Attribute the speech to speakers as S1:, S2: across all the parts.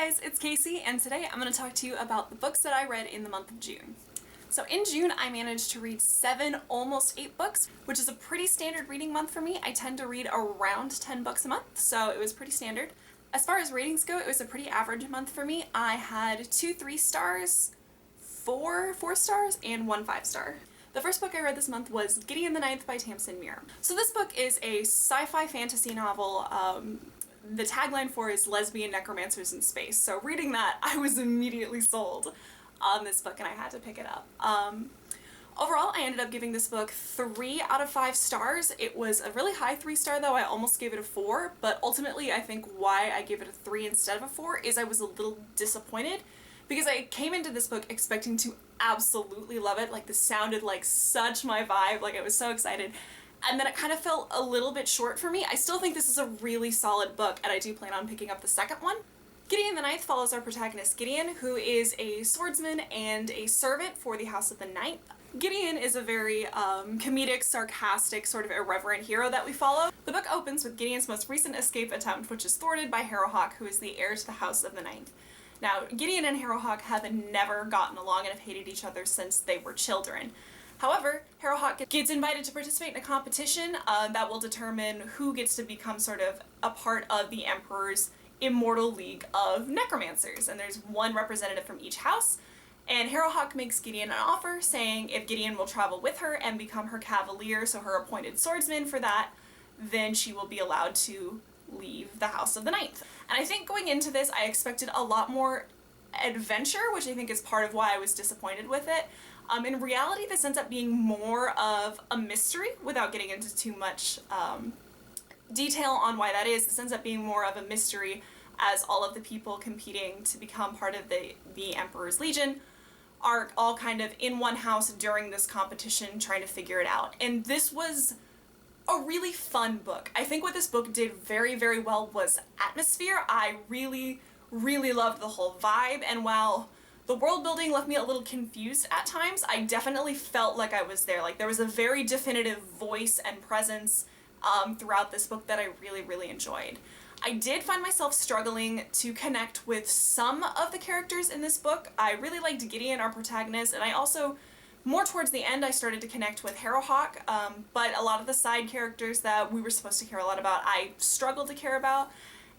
S1: guys, it's Casey, and today I'm going to talk to you about the books that I read in the month of June. So in June, I managed to read 7, almost 8 books, which is a pretty standard reading month for me. I tend to read around 10 books a month, so it was pretty standard. As far as ratings go, it was a pretty average month for me. I had 2 3 stars, 4 4 stars, and 1 5 star. The first book I read this month was Gideon The Ninth by Talisman. So this book is a sci-fi fantasy novel. The tagline for it is lesbian necromancers in space. So reading that, I was immediately sold on this book and I had to pick it up. Overall, I ended up giving this book 3 out of 5 stars. It was a really high 3-star though. I almost gave it a 4, but ultimately I think why I gave it a 3 instead of a 4 is I was a little disappointed because I came into this book expecting to absolutely love it. Like, this sounded like such my vibe. Like, I was so excited. And then it kind of felt a little bit short for me. I still think this is a really solid book, and I do plan on picking up the second one. Gideon the Ninth follows our protagonist Gideon, who is a swordsman and a servant for the House of the Ninth. Gideon is a very comedic, sarcastic, sort of irreverent hero that we follow. The book opens with Gideon's most recent escape attempt, which is thwarted by Harrowhawk, who is the heir to the House of the Ninth. Now, Gideon and Harrowhawk have never gotten along and have hated each other since they were children. However, Harrowhawk gets invited to participate in a competition that will determine who gets to become sort of a part of the Emperor's immortal league of necromancers. And there's one representative from each house. And Harrowhawk makes Gideon an offer saying if Gideon will travel with her and become her cavalier, so her appointed swordsman for that, then she will be allowed to leave the House of the Ninth. And I think going into this, I expected a lot more adventure, which I think is part of why I was disappointed with it. In reality, this ends up being more of a mystery without getting into too much detail on why that is. This ends up being more of a mystery as all of the people competing to become part of the Emperor's Legion are all kind of in one house during this competition trying to figure it out. And this was a really fun book. I think what this book did very, very well was atmosphere. I really loved the whole vibe, and while the world building left me a little confused at times, I definitely felt like I was there. Like, there was a very definitive voice and presence throughout this book that I really enjoyed. I did find myself struggling to connect with some of the characters in this book. I really liked Gideon, our protagonist, and I also, more towards the end, I started to connect with Harrowhawk, but a lot of the side characters that we were supposed to care a lot about, I struggled to care about.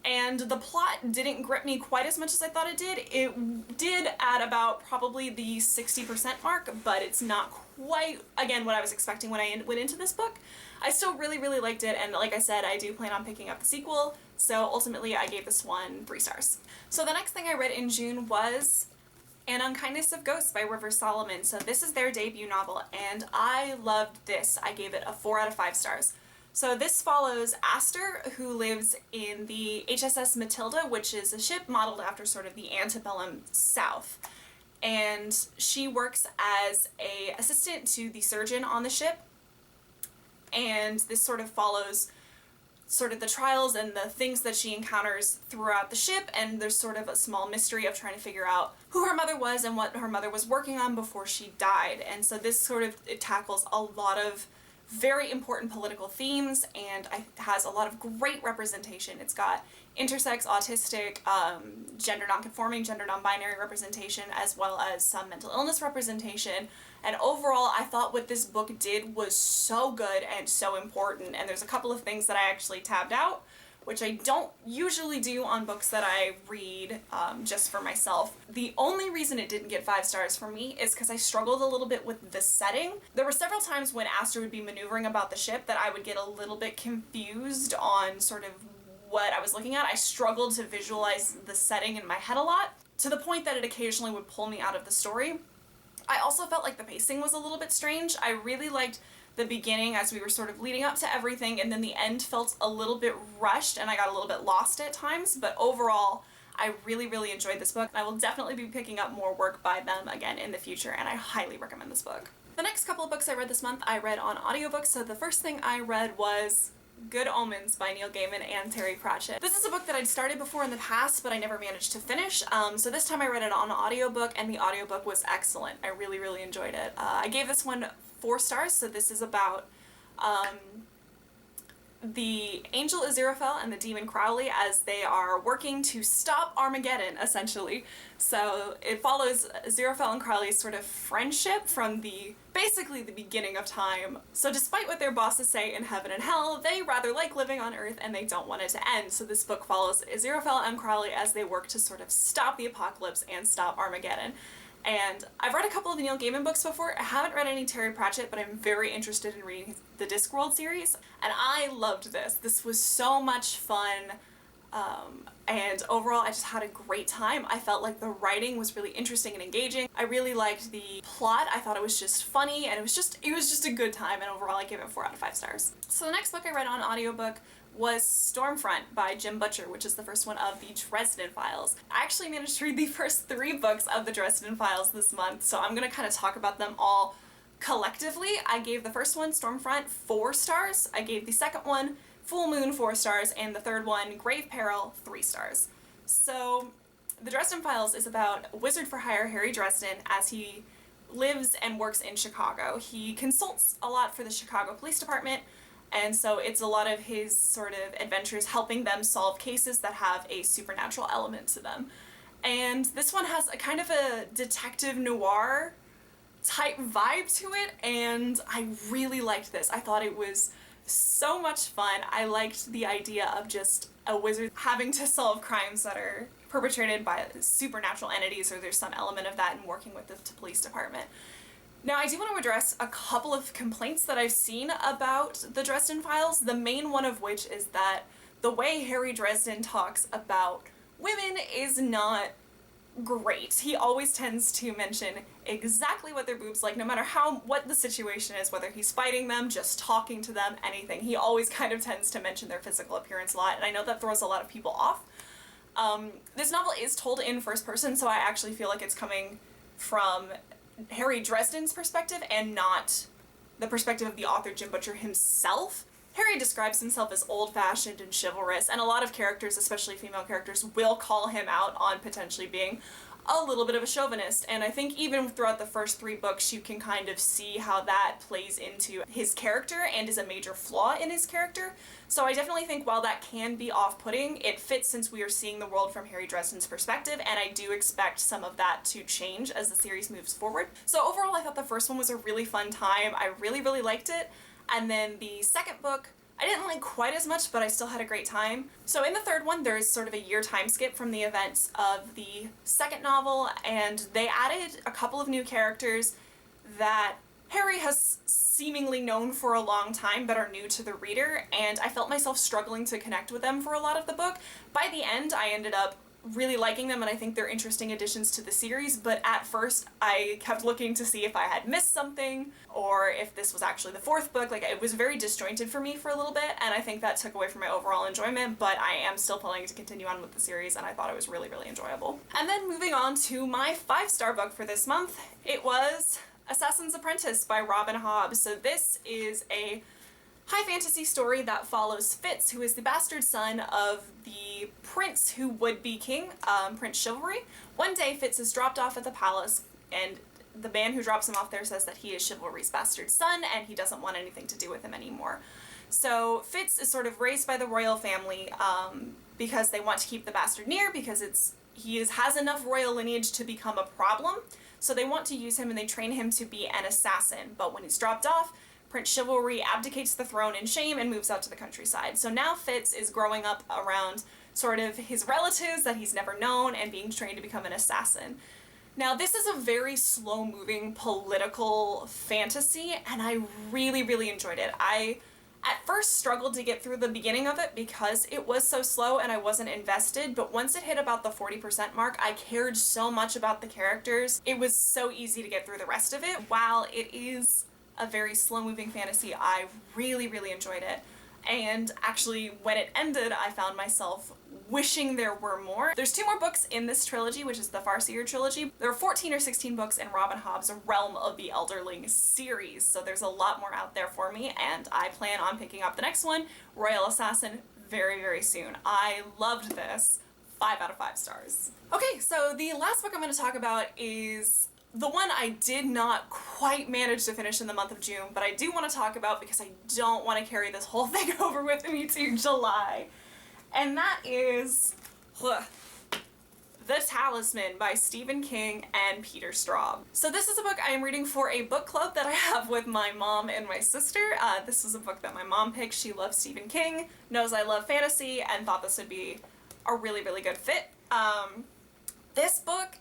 S1: And the plot didn't grip me quite as much as I thought it did. It did at about probably the 60% mark, but it's not quite, again, what I was expecting when I went into this book. I still really liked it, and like I said, I do plan on picking up the sequel, so ultimately I gave this one 3 stars. So the next thing I read in June was Unkindness of Ghosts by River Solomon. So this is their debut novel, and I loved this. I gave it a 4 out of 5 stars. So this follows Aster, who lives in the HSS Matilda, which is a ship modeled after sort of the antebellum South. And she works as an assistant to the surgeon on the ship. And this sort of follows sort of the trials and the things that she encounters throughout the ship, and there's sort of a small mystery of trying to figure out who her mother was and what her mother was working on before she died. And so this sort of, it tackles a lot of very important political themes, and it has a lot of great representation. It's got intersex, autistic, gender nonconforming, gender non-binary representation, as well as some mental illness representation. And overall, I thought what this book did was so good and so important. And there's a couple of things that I actually tabbed out, which I don't usually do on books that I read just for myself. The only reason it didn't get 5 stars for me is because I struggled a little bit with the setting. There were several times when Aster would be maneuvering about the ship that I would get a little bit confused on sort of what I was looking at. I struggled to visualize the setting in my head a lot, to the point that it occasionally would pull me out of the story. I also felt like the pacing was a little bit strange. I really liked the beginning as we were sort of leading up to everything, and then the end felt a little bit rushed and I got a little bit lost at times, but overall I really enjoyed this book. I will definitely be picking up more work by them again in the future, and I highly recommend this book. The next couple of books I read this month I read on audiobook. So the first thing I read was Good Omens by Neil Gaiman and Terry Pratchett. This is a book that I'd started before in the past, but I never managed to finish. So this time I read it on audiobook, and the audiobook was excellent. I really enjoyed it. I gave this one 4 stars, so this is about the angel Aziraphale and the demon Crowley as they are working to stop Armageddon, essentially. So it follows Aziraphale and Crowley's sort of friendship from basically the beginning of time. So despite what their bosses say in heaven and hell, they rather like living on Earth and they don't want it to end. So this book follows Aziraphale and Crowley as they work to sort of stop the apocalypse and stop Armageddon. And I've read a couple of Neil Gaiman books before. I haven't read any Terry Pratchett, but I'm very interested in reading the Discworld series. And I loved this. This was so much fun. And overall, I just had a great time. I felt like the writing was really interesting and engaging. I really liked the plot. I thought it was just funny, and it was just a good time. And overall, I gave it 4 out of 5 stars. So the next book I read on audiobook was Stormfront by Jim Butcher, which is the first one of the Dresden Files. I actually managed to read the first 3 books of the Dresden Files this month, so I'm gonna kind of talk about them all collectively. I gave the first one, Stormfront, 4 stars. I gave the second one, Full Moon, 4 stars, and the third one, Grave Peril, 3 stars. So the Dresden Files is about wizard for hire Harry Dresden as he lives and works in Chicago. He consults a lot for the Chicago Police Department, and so it's a lot of his sort of adventures helping them solve cases that have a supernatural element to them. And this one has a kind of a detective noir type vibe to it, and I really liked this. I thought it was so much fun. I liked the idea of just a wizard having to solve crimes that are perpetrated by supernatural entities, or there's some element of that in working with the police department. Now, I do want to address a couple of complaints that I've seen about the Dresden Files, the main one of which is that the way Harry Dresden talks about women is not great. He always tends to mention exactly what their boobs like, no matter what the situation is, whether he's fighting them, just talking to them, anything. He always kind of tends to mention their physical appearance a lot, and I know that throws a lot of people off. This novel is told in first person, so I actually feel like it's coming from Harry Dresden's perspective and not the perspective of the author Jim Butcher himself. Harry describes himself as old-fashioned and chivalrous, and a lot of characters, especially female characters, will call him out on potentially being a little bit of a chauvinist, and I think even throughout the first 3 books you can kind of see how that plays into his character and is a major flaw in his character. So I definitely think while that can be off-putting, it fits since we are seeing the world from Harry Dresden's perspective, and I do expect some of that to change as the series moves forward. So overall, I thought the first one was a really fun time. I really, really liked it. And then the second book, I didn't like quite as much, but I still had a great time. So in the third one, there's sort of a year time skip from the events of the second novel, and they added a couple of new characters that Harry has seemingly known for a long time but are new to the reader, and I felt myself struggling to connect with them for a lot of the book. By the end, I ended up really liking them, and I think they're interesting additions to the series, but at first I kept looking to see if I had missed something or if this was actually the 4th book. Like, it was very disjointed for me for a little bit, and I think that took away from my overall enjoyment, but I am still planning to continue on with the series, and I thought it was really, really enjoyable. And then moving on to my 5-star book for this month, it was Assassin's Apprentice by Robin Hobbs. So this is a high fantasy story that follows Fitz, who is the bastard son of the prince who would be king, Prince Chivalry. One day, Fitz is dropped off at the palace, and the man who drops him off there says that he is Chivalry's bastard son, and he doesn't want anything to do with him anymore. So Fitz is sort of raised by the royal family because they want to keep the bastard near, because he has enough royal lineage to become a problem. So they want to use him, and they train him to be an assassin. But when he's dropped off, Prince Chivalry abdicates the throne in shame and moves out to the countryside. So now Fitz is growing up around sort of his relatives that he's never known and being trained to become an assassin. Now, this is a very slow-moving political fantasy, and I really, really enjoyed it. I, at first, struggled to get through the beginning of it because it was so slow and I wasn't invested, but once it hit about the 40% mark, I cared so much about the characters. It was so easy to get through the rest of it. While it is a very slow-moving fantasy, I really, really enjoyed it. And actually, when it ended, I found myself wishing there were more. There's 2 more books in this trilogy, which is the Farseer trilogy. There are 14 or 16 books in Robin Hobbs' Realm of the Elderling series, so there's a lot more out there for me, and I plan on picking up the next one, Royal Assassin, very, very soon. I loved this. 5 out of 5 stars. Okay, so the last book I'm going to talk about is The one I did not quite manage to finish in the month of June, but I do want to talk about because I don't want to carry this whole thing over with me to July. And that is The Talisman by Stephen King and Peter Straub. So this is a book I am reading for a book club that I have with my mom and my sister. This is a book that my mom picked. She loves Stephen King, knows I love fantasy, and thought this would be a really, really good fit. This book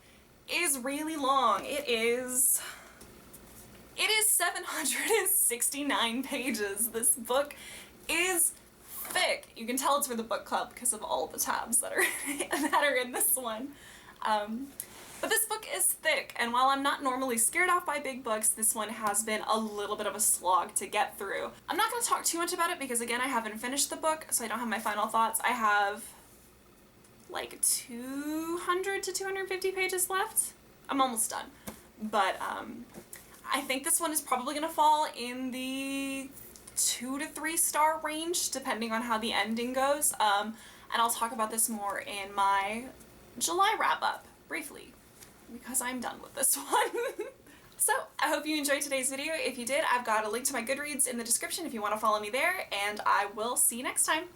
S1: is really long. It is 769 pages. This book is thick. You can tell it's for the book club because of all the tabs that are in this one. But this book is thick, and while I'm not normally scared off by big books, this one has been a little bit of a slog to get through. I'm not going to talk too much about it because, again, I haven't finished the book, so I don't have my final thoughts. I have like 200 to 250 pages left. I'm almost done. But I think this one is probably going to fall in the 2 to 3 star range, depending on how the ending goes. And I'll talk about this more in my July wrap-up, briefly, because I'm done with this one. So, I hope you enjoyed today's video. If you did, I've got a link to my Goodreads in the description if you want to follow me there, and I will see you next time.